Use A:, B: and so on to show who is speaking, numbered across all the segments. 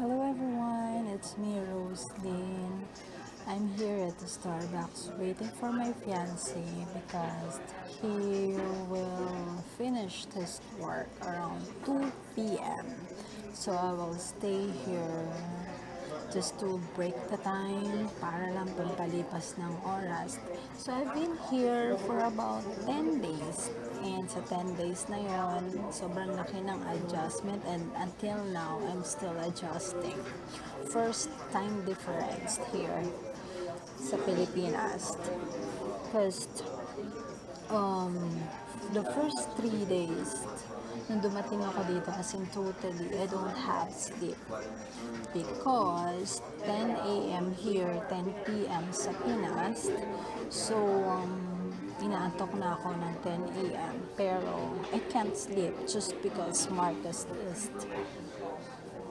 A: Hello everyone, it's me Roslyn. I'm here at the Starbucks waiting for my fiance because he will finish his work around 2 p.m. So I will stay here just to break the time para lang pampalipas ng oras. So I've been here for about 10 days. And sa 10 days na yon, sobrang laki ng adjustment and until now, I'm still adjusting. First time difference here sa Pilipinas. Because the first 3 days, nung dumating ako dito kasi totally, I don't have sleep. Because 10 a.m. here, 10 p.m. sa Pinas. So, inaantok na ako ng 10 a.m. Pero, I can't sleep just because Marcus is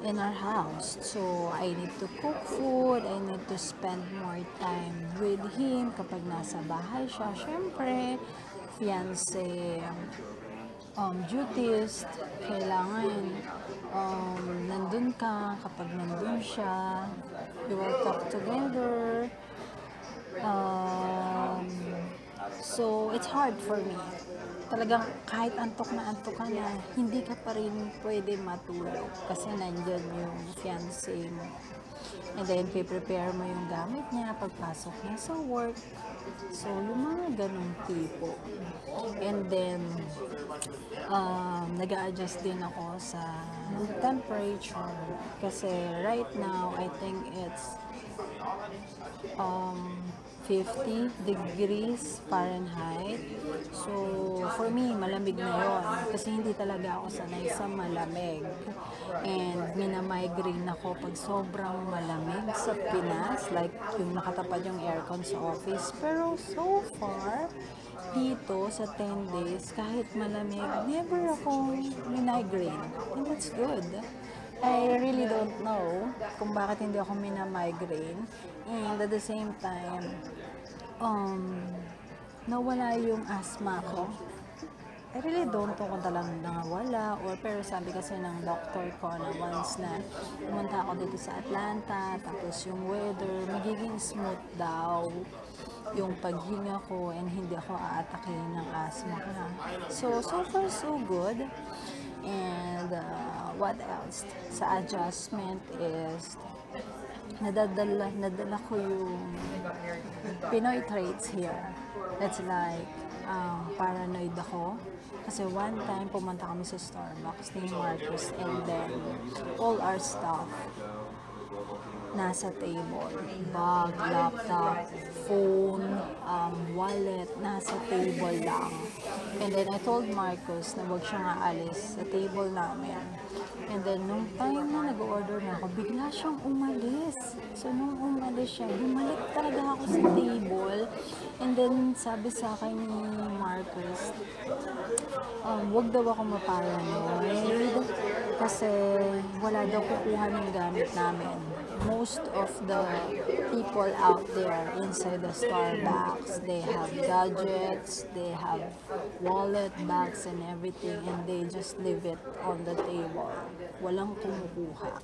A: in our house. So, I need to cook food. I need to spend more time with him kapag nasa bahay siya. Siyempre, fiancé, duties, kailangan nandun ka kapag nandun siya. We will talk together. So, it's hard for me. Talagang kahit antok ka na, hindi ka pa rin pwede matulog kasi nandyan yung fiancé mo. And then, prepare mo yung gamit niya pagpasok niya sa work. So, yung mga ganong tipo. And then, nag-a-adjust din ako sa temperature. Kasi right now, I think it's 50 degrees Fahrenheit. So, for me, malamig na yon kasi hindi talaga ako sanay sa malamig. And minamigraine ako pag sobrang malamig sa Pinas, like yung nakatapad yung aircon sa office. Pero so far, dito sa 10 days, kahit malamig, never akong migraine. And that's good. I really don't know kung bakit hindi ako minamigraine. And at the same time, nawala yung asthma ko. I really don't know kung talagang nawala pero sabi kasi ng doctor ko na once na pumunta ako dito sa Atlanta, tapos yung weather, magiging smooth daw yung paghinga ko and hindi ako aatakin ng asthma ko. So far so good. And what else? Sa adjustment is nadala ko yung Pinoy traits here. It's like paranoid ako. Kasi one time pumunta kami sa Starbucks ni Marcus and then all our stuff nasa table. Bag, laptop, phone, wallet, nasa table lang. And then I told Marcus na wag siyang aalis sa table namin. And then nung time na nag-order na ako, bigla siyang umalis. So nung umalis siya, bumalik talaga ako sa table. And then sabi sa akin ni Marcus, wag daw ako maparanoid kasi wala daw kukuha ng gamit namin. Most of the people out there inside the Starbucks, they have gadgets, they have wallet, bags, and everything, and they just leave it on the table. Walang kumukuha.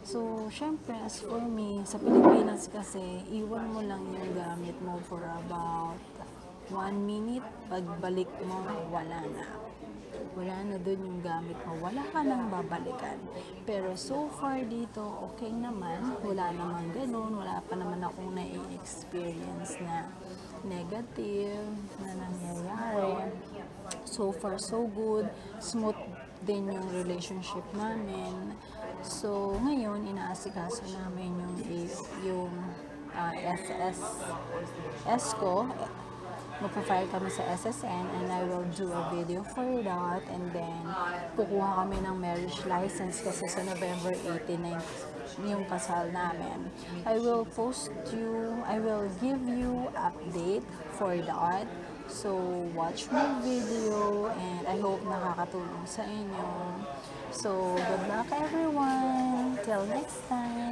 A: So, syempre, as for me, sa Pilipinas kasi, iwan mo lang yung gamit mo for about 1 minute. Pagbalik mo, wala na. Wala na dun yung gamit mo. Wala ka nang babalikan. Pero so far dito, okay naman. Wala naman ganun. Wala pa naman akong na-experience na negative na nangyayari. So far, so good. Smooth din yung relationship namin. So, ngayon, inaasikaso namin yung SS ko. Magpa-file kami sa SSN and I will do a video for that and then kukuha kami ng marriage license kasi sa November 18 yung kasal namin. I will give you update for that. So, watch my video and I hope nakakatulong sa inyo. So, good luck everyone. Till next time.